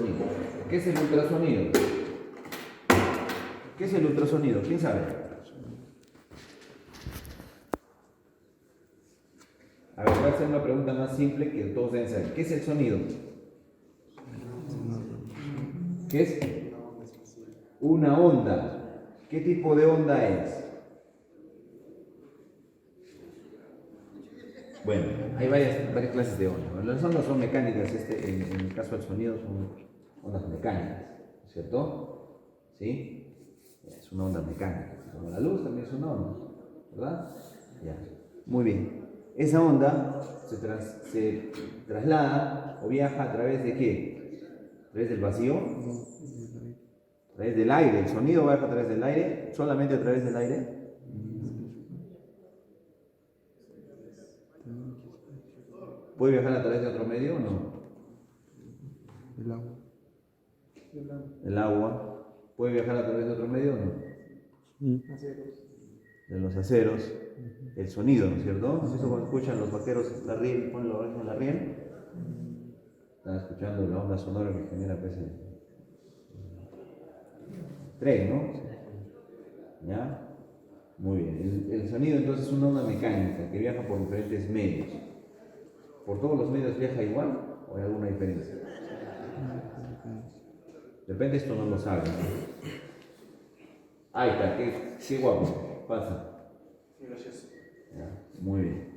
ultrasonido. ¿Qué es el ultrasonido? ¿Qué es el ultrasonido? ¿Quién sabe? A ver, voy a hacer una pregunta más simple que todos deben saber. ¿Qué es el sonido? ¿Qué es? Una onda. ¿Qué tipo de onda es? Bueno, hay varias clases de ondas. Las ondas son mecánicas, en el caso del sonido son ondas mecánicas, ¿cierto? ¿Sí? Es una onda mecánica. Como la luz también es una onda, ¿verdad? Ya. Muy bien. Esa onda se traslada o viaja a través de qué? ¿A través del vacío? A través del aire. El sonido viaja a través del aire, solamente a través del aire. ¿Puede viajar a través de otro medio o no? El agua. El agua. ¿Puede viajar a través de otro medio o no? De los aceros. El sonido, ¿no es cierto? Eso cuando escuchan los vaqueros la riel, ponen la oreja en la riel, están escuchando la onda sonora que genera pues, el tren, ¿no? ¿Ya? Muy bien. El sonido entonces es una onda mecánica que viaja por diferentes medios. ¿Por todos los medios viaja igual o hay alguna diferencia? De repente esto no lo saben. Ahí está, qué guapo. Pasa. Gracias. Ya, muy bien.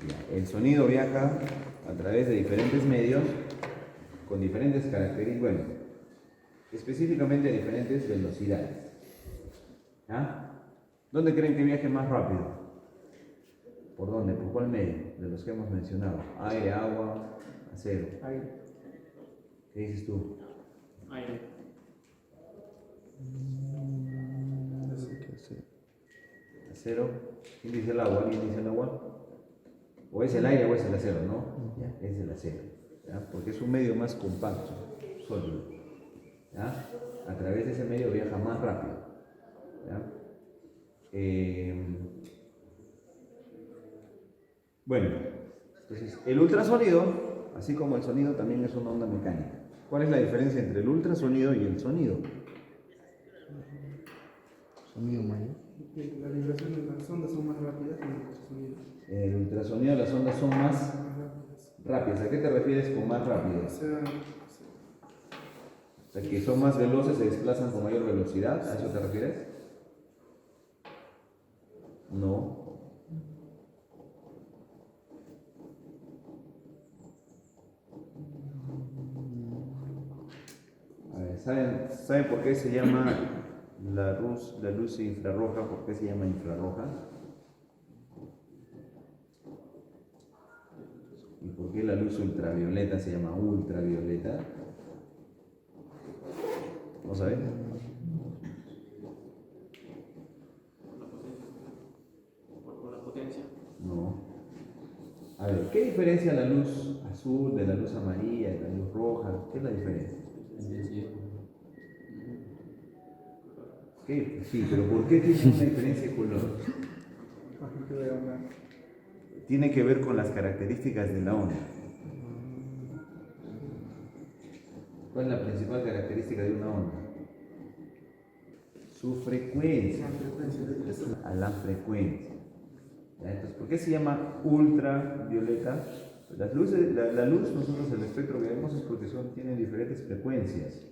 Ya, el sonido viaja a través de diferentes medios con diferentes características, bueno, específicamente a diferentes velocidades. ¿Ya? ¿Dónde creen que viaje más rápido? ¿Por dónde? ¿Por cuál medio? De los que hemos mencionado. Aire, agua, acero. Aire. ¿Qué dices tú? Aire. Acero. ¿Quién dice el agua? ¿Alguien dice el agua? O es el aire o es el acero, ¿no? Ya, es el acero. ¿Ya? Porque es un medio más compacto, sólido. ¿Ya? A través de ese medio viaja más rápido. ¿Ya? Bueno, entonces el ultrasonido, así como el sonido, también es una onda mecánica. ¿Cuál es la diferencia entre el ultrasonido y el sonido? Sonido mayor. La vibración de las ondas son más rápidas que el ultrasonido. En el ultrasonido las ondas son más Más rápidas. rápidas. ¿A qué te refieres con más O rápidas? sea, O sea, que son más veloces, se desplazan con mayor velocidad. ¿A eso te refieres? No. A ver, ¿saben por qué se llama la luz infrarroja? ¿Por qué se llama infrarroja? ¿Y por qué la luz ultravioleta se llama ultravioleta? ¿No saben? por la potencia. No. A ver, ¿qué diferencia la luz azul de la luz amarilla, de la luz roja? ¿Qué es la diferencia? ¿Qué? Sí, pero ¿por qué tiene una diferencia de color? Tiene que ver con las características de la onda. ¿Cuál es la principal característica de una onda? Su frecuencia. A la frecuencia. ¿Ya? Entonces, ¿por qué se llama ultravioleta? La luz, nosotros el espectro que vemos es porque tienen diferentes frecuencias.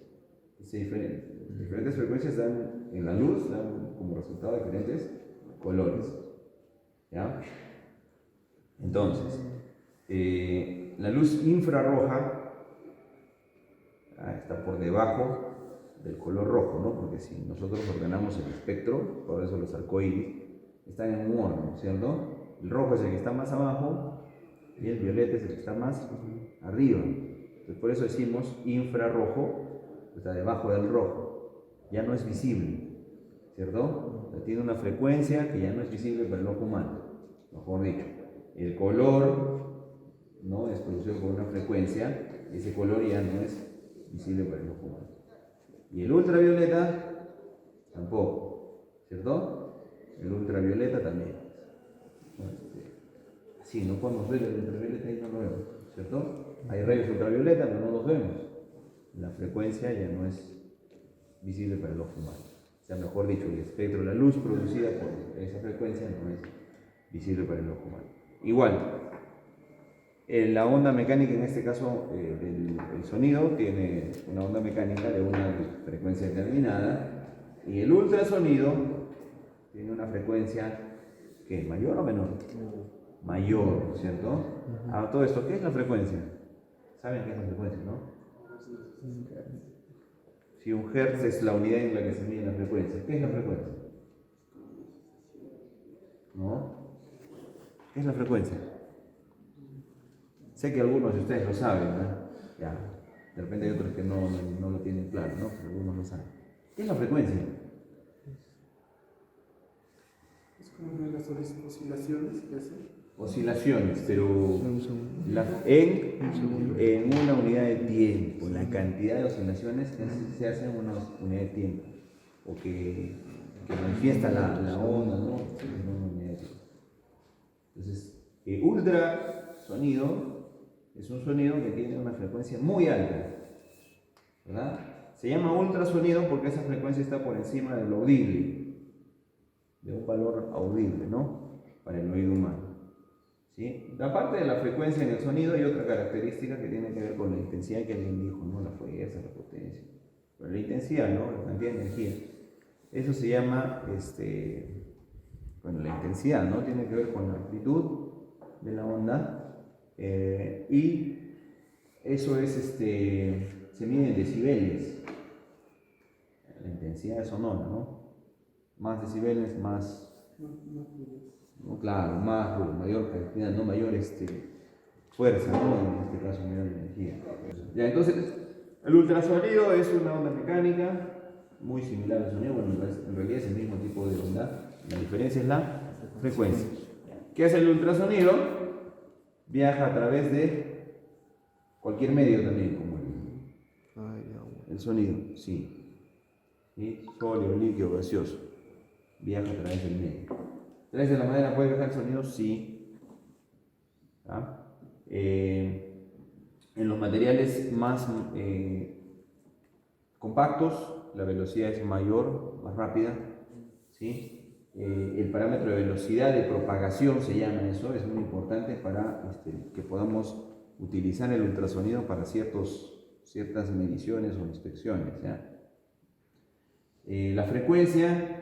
Diferentes frecuencias dan en la luz, dan como resultado diferentes colores. ¿Ya? Entonces, la luz infrarroja está por debajo del color rojo, ¿no? Porque si nosotros ordenamos el espectro, por eso los arcoíris están en un orden, ¿cierto? El rojo es el que está más abajo y el violeta es el que está más arriba. Entonces, por eso decimos infrarrojo, está debajo del rojo, ya no es visible, ¿cierto? O sea, tiene una frecuencia que ya no es visible para el ojo humano, mejor dicho. El color, ¿no?, es producido por una frecuencia, ese color ya no es visible para el ojo humano. Y el ultravioleta tampoco, ¿cierto? El ultravioleta también. Sí, no podemos ver el ultravioleta y no lo vemos, ¿cierto? Hay rayos ultravioleta, pero no los vemos. La frecuencia ya no es visible para el ojo humano. O sea, mejor dicho, el espectro de la luz producida por esa frecuencia no es visible para el ojo humano. Igual, la onda mecánica, en este caso el sonido, tiene una onda mecánica de una frecuencia determinada y el ultrasonido tiene una frecuencia que es mayor o menor. Mayor, ¿cierto? Ahora, todo esto, ¿qué es la frecuencia? ¿Saben qué es la frecuencia, no? Si un hertz es la unidad en la que se mide la frecuencia, ¿qué es la frecuencia? ¿No? ¿Qué es la frecuencia? Sé que algunos de ustedes lo saben, ¿no? Ya, de repente hay otros que no lo tienen claro, ¿no? Pero algunos lo saben. ¿Qué es la frecuencia? Es como una de las oscilaciones que hace. Oscilaciones, pero Un segundo. en una unidad de tiempo, la cantidad de oscilaciones que se hacen en una unidad de tiempo, o que manifiesta la onda, ¿no? En una unidad de tiempo. Entonces, ultrasonido es un sonido que tiene una frecuencia muy alta, ¿verdad? Se llama ultrasonido porque esa frecuencia está por encima de lo audible, de un valor audible, ¿no? Para el oído humano. ¿Sí? Aparte de la frecuencia en el sonido, hay otra característica que tiene que ver con la intensidad que alguien dijo, ¿no? La fuerza, la potencia. Pero la intensidad, ¿no? La cantidad de energía. Eso se llama, bueno, la intensidad, ¿no? Tiene que ver con la amplitud de la onda. Y eso es, se mide en decibeles. La intensidad sonora, ¿no? Más decibeles, más... No, claro, más ruido, mayor cantidad, no mayor fuerza, ¿no? En este caso, mayor energía. Ya, entonces, el ultrasonido es una onda mecánica muy similar al sonido, bueno, en realidad es el mismo tipo de onda, la diferencia es la frecuencia. ¿Qué hace el ultrasonido? Viaja a través de cualquier medio también, como el sonido, sí. ¿Sí? Sólido, líquido, gaseoso. Viaja a través del medio. ¿A través de la madera puede viajar el sonido? Sí. ¿Ah? En los materiales más compactos, la velocidad es mayor, más rápida. ¿Sí? El parámetro de velocidad de propagación se llama eso, es muy importante para que podamos utilizar el ultrasonido para ciertas mediciones o inspecciones. ¿Ya? La frecuencia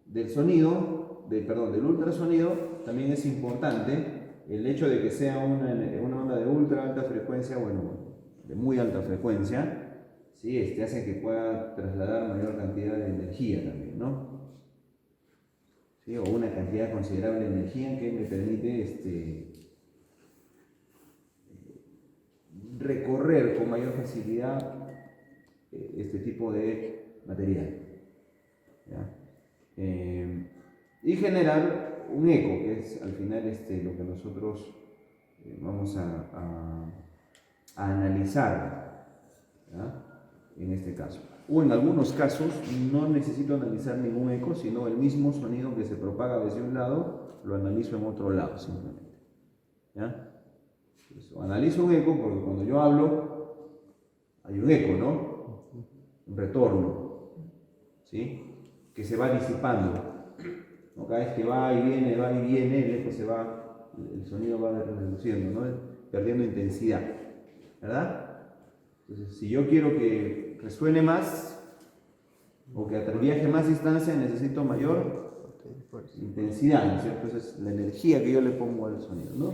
del sonido, del ultrasonido, también es importante. El hecho de que sea una onda de ultra alta frecuencia, bueno, de muy alta frecuencia, ¿sí? Hace que pueda trasladar mayor cantidad de energía también, ¿no? ¿Sí? O una cantidad considerable de energía que me permite recorrer con mayor facilidad este tipo de material. ¿Ya? Y generar un eco, que es al final lo que nosotros vamos a analizar, ¿ya? En este caso. O en algunos casos no necesito analizar ningún eco, sino el mismo sonido que se propaga desde un lado, lo analizo en otro lado simplemente. ¿Ya? Entonces, analizo un eco porque cuando yo hablo hay un eco, ¿no? Un retorno, ¿sí? Que se va disipando. ¿No? Cada vez que va y viene, el eco se va, el sonido va reduciendo, ¿no? Perdiendo intensidad, ¿verdad? Entonces, si yo quiero que resuene más o que viaje más distancia, necesito mayor intensidad, ¿no es cierto? Entonces, la energía que yo le pongo al sonido, ¿no?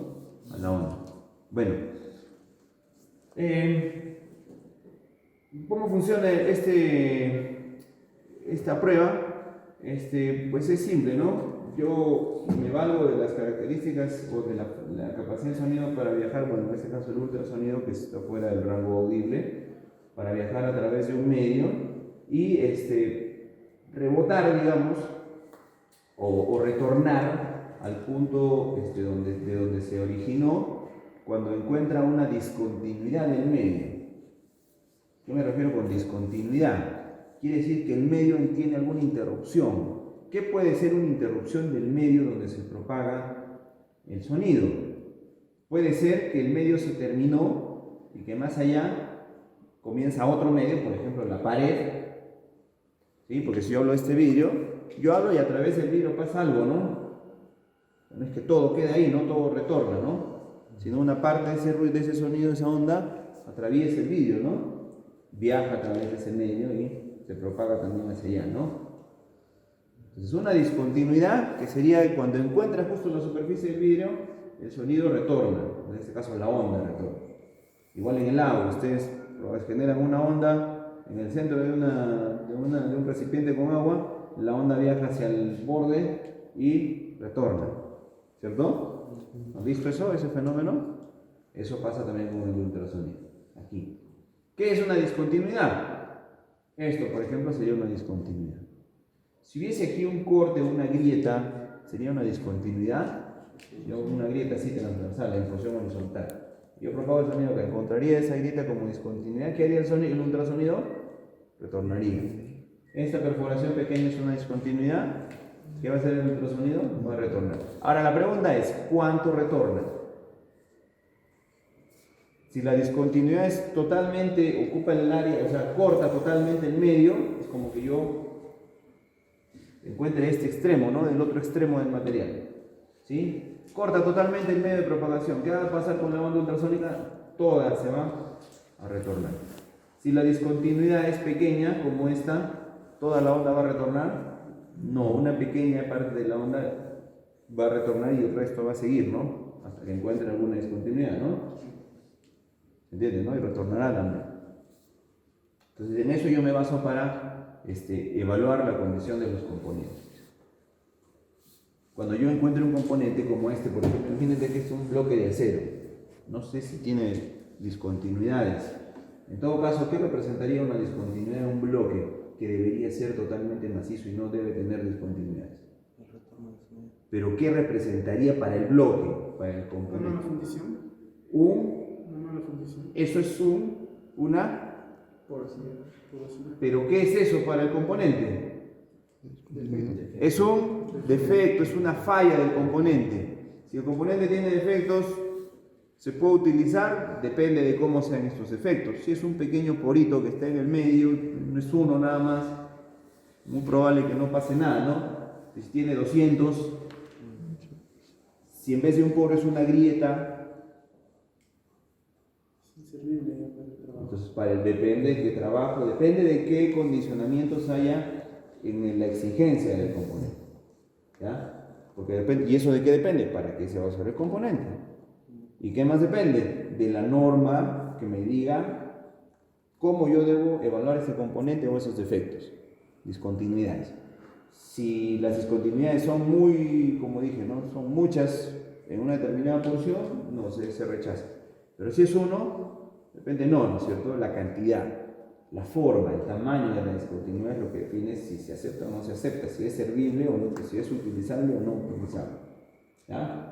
A la onda. Bueno, ¿cómo funciona esta prueba? Pues es simple, ¿no? Yo me valgo de las características o de la capacidad del sonido para viajar, bueno, en este caso el ultrasonido que está fuera del rango audible, para viajar a través de un medio y rebotar, digamos, o retornar al punto de donde se originó cuando encuentra una discontinuidad en el medio. ¿Qué me refiero con discontinuidad? quiere decir que el medio tiene alguna interrupción. ¿Qué puede ser una interrupción del medio donde se propaga el sonido? Puede ser que el medio se terminó y que más allá comienza otro medio, por ejemplo la pared, ¿sí? Porque si yo hablo de este vidrio, yo hablo y a través del vidrio pasa algo, ¿no? No es que todo quede ahí, no todo retorna, ¿no? Sino una parte de ese ruido, de ese sonido, de esa onda, atraviesa el vidrio, ¿no? Viaja a través de ese medio y se propaga también hacia allá, ¿no? Entonces una discontinuidad que sería cuando encuentra justo la superficie del vidrio, el sonido retorna, en este caso la onda retorna. Igual en el agua, ustedes generan una onda en el centro de un recipiente con agua, la onda viaja hacia el borde y retorna, ¿cierto? ¿Han visto eso, ese fenómeno? Eso pasa también con el ultrasonido, aquí. ¿Qué es una discontinuidad? Esto, por ejemplo, sería una discontinuidad. Si hubiese aquí un corte, una grieta, ¿sería una discontinuidad? Una grieta así transversal, en función horizontal. Yo propago el sonido que encontraría esa grieta como discontinuidad. ¿Qué haría el ultrasonido? Retornaría. Esta perforación pequeña es una discontinuidad. ¿Qué va a hacer el ultrasonido? Va a retornar. Ahora la pregunta es, ¿cuánto retorna? Si la discontinuidad es totalmente, ocupa el área, o sea, corta totalmente el medio, es como que yo encuentre este extremo, ¿no? Del otro extremo del material, ¿sí? Corta totalmente el medio de propagación. ¿Qué va a pasar con la onda ultrasónica? Toda se va a retornar. Si la discontinuidad es pequeña, como esta, ¿toda la onda va a retornar? No, una pequeña parte de la onda va a retornar y el resto va a seguir, ¿no? Hasta que encuentre alguna discontinuidad, ¿no? ¿Se entiende, no? Y retornará también. Entonces, en eso yo me baso para evaluar la condición de los componentes. Cuando yo encuentro un componente como este, por ejemplo, imagínate que es un bloque de acero. No sé si tiene discontinuidades. En todo caso, ¿qué representaría una discontinuidad en un bloque que debería ser totalmente macizo y no debe tener discontinuidades? Pero ¿qué representaría para el bloque, para el componente? ¿Una mala fundición? Una mala fundición. Eso es una porosidad. ¿Pero qué es eso para el componente? Es un defecto, es una falla del componente. Si el componente tiene defectos, se puede utilizar, depende de cómo sean estos defectos. Si es un pequeño porito que está en el medio, no es uno nada más, muy probable que no pase nada, ¿no? Si tiene 200, si en vez de un poro es una grieta, entonces depende de qué trabajo, depende de qué condicionamientos haya en la exigencia del componente, ¿ya? Porque depende, ¿y eso de qué depende? ¿Para qué se va a usar el componente? ¿Y qué más depende? De la norma que me diga cómo yo debo evaluar ese componente o esos defectos, discontinuidades. Si las discontinuidades son muy, como dije, ¿no? Son muchas en una determinada porción, no se rechaza. Pero si es uno, depende ¿no es cierto? La cantidad, la forma, el tamaño de la discontinuidad es lo que define si se acepta o no se acepta, si es servible o no, si es utilizable o no utilizable. ¿Ya?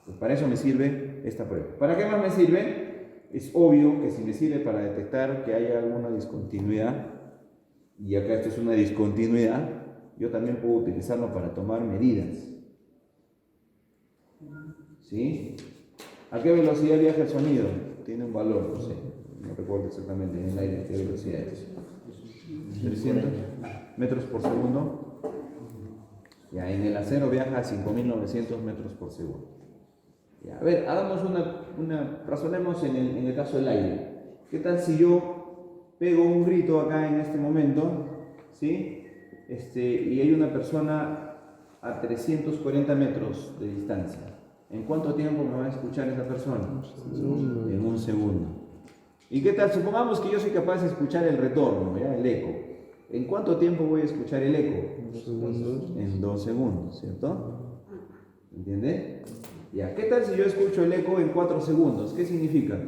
Pues para eso me sirve esta prueba. ¿Para qué más me sirve? Es obvio que si me sirve para detectar que haya alguna discontinuidad, y acá esto es una discontinuidad, yo también puedo utilizarlo para tomar medidas. ¿Sí? ¿A qué velocidad viaja el sonido? Tiene un valor, no sé, no recuerdo exactamente en el aire qué velocidad es. 300 metros por segundo. Ya, en el acero viaja a 5.900 metros por segundo. Ya, a ver, hagamos razonemos en el caso del aire. ¿Qué tal si yo pego un grito acá en este momento, ¿sí? Y hay una persona a 340 metros de distancia? ¿En cuánto tiempo me va a escuchar esa persona? En un segundo. ¿Y qué tal? Supongamos que yo soy capaz de escuchar el retorno, ¿ya? El eco. ¿En cuánto tiempo voy a escuchar el eco? En 2 segundos, ¿cierto? ¿Entiende? Ya. ¿Qué tal si yo escucho el eco en 4 segundos? ¿Qué significa?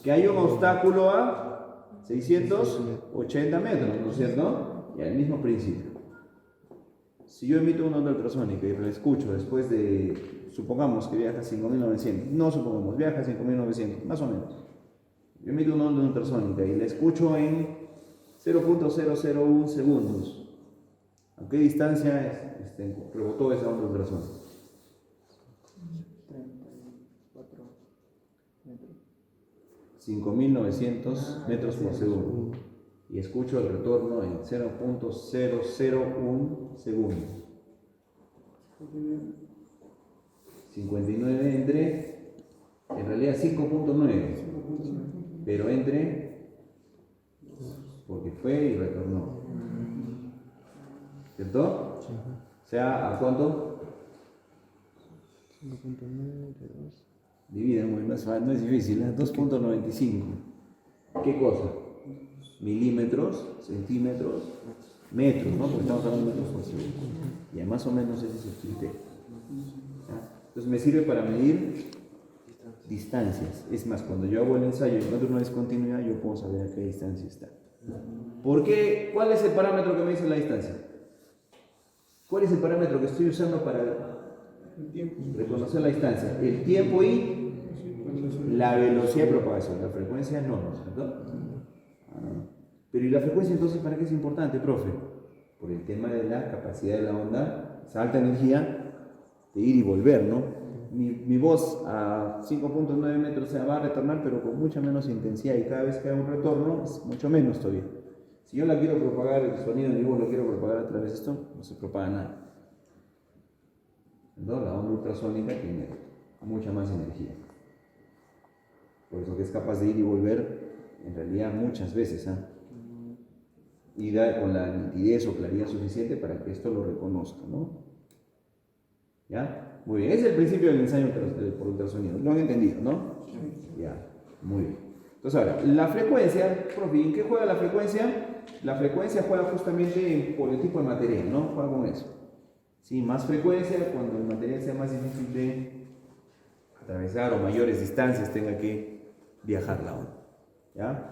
Que hay un obstáculo a 680 metros, ¿no es cierto? Y al mismo principio. Si yo emito una onda ultrasónica y la escucho después de, supongamos que viaja a 5.900, no supongamos, viaja a 5.900, más o menos. Yo emito una onda ultrasónica y la escucho en 0.001 segundos. ¿A qué distancia rebotó esa onda ultrasónica? 34 metros. 5.900 metros por segundo. Y escucho el retorno en 0.001 segundos. 59 entre, en realidad 5.9, pero entre, porque fue y retornó. ¿Cierto? Sí. O sea, ¿a cuánto? 5.9 de 2. Dividen muy más fácil, no es difícil, ¿eh? 2.95. ¿Qué cosa? Milímetros, centímetros, metros, ¿no? Porque estamos hablando de metros por segundo. Y más o menos ese es el criterio. ¿Ya? Entonces me sirve para medir distancias. Es más, cuando yo hago el ensayo y encuentro una discontinuidad, yo puedo saber a qué distancia está. ¿Por qué? ¿Cuál es el parámetro que me dice la distancia? ¿Cuál es el parámetro que estoy usando para reconocer la distancia? El tiempo y la velocidad de propagación. La frecuencia no, ¿no es cierto? Pero ¿y la frecuencia entonces para qué es importante, profe? Por el tema de la capacidad de la onda, esa alta energía de ir y volver, ¿no? Mi voz a 5.9 metros se va a retornar, pero con mucha menos intensidad, y cada vez que hago un retorno es mucho menos todavía. Si yo la quiero propagar, el sonido de mi voz lo quiero propagar a través de esto, no se propaga nada. ¿No? La onda ultrasónica tiene mucha más energía. Por eso que es capaz de ir y volver en realidad muchas veces, ¿eh? Y da con la nitidez o claridad suficiente para que esto lo reconozca, ¿no? ¿Ya? Muy bien, ese es el principio del ensayo por ultrasonido. Lo han entendido, ¿no? Ya, muy bien. Entonces ahora, la frecuencia, profe, ¿en qué juega la frecuencia? La frecuencia juega justamente por el tipo de material, ¿no? Juega con eso. Sí, más frecuencia cuando el material sea más difícil de atravesar o mayores distancias tenga que viajar la onda. ¿Ya?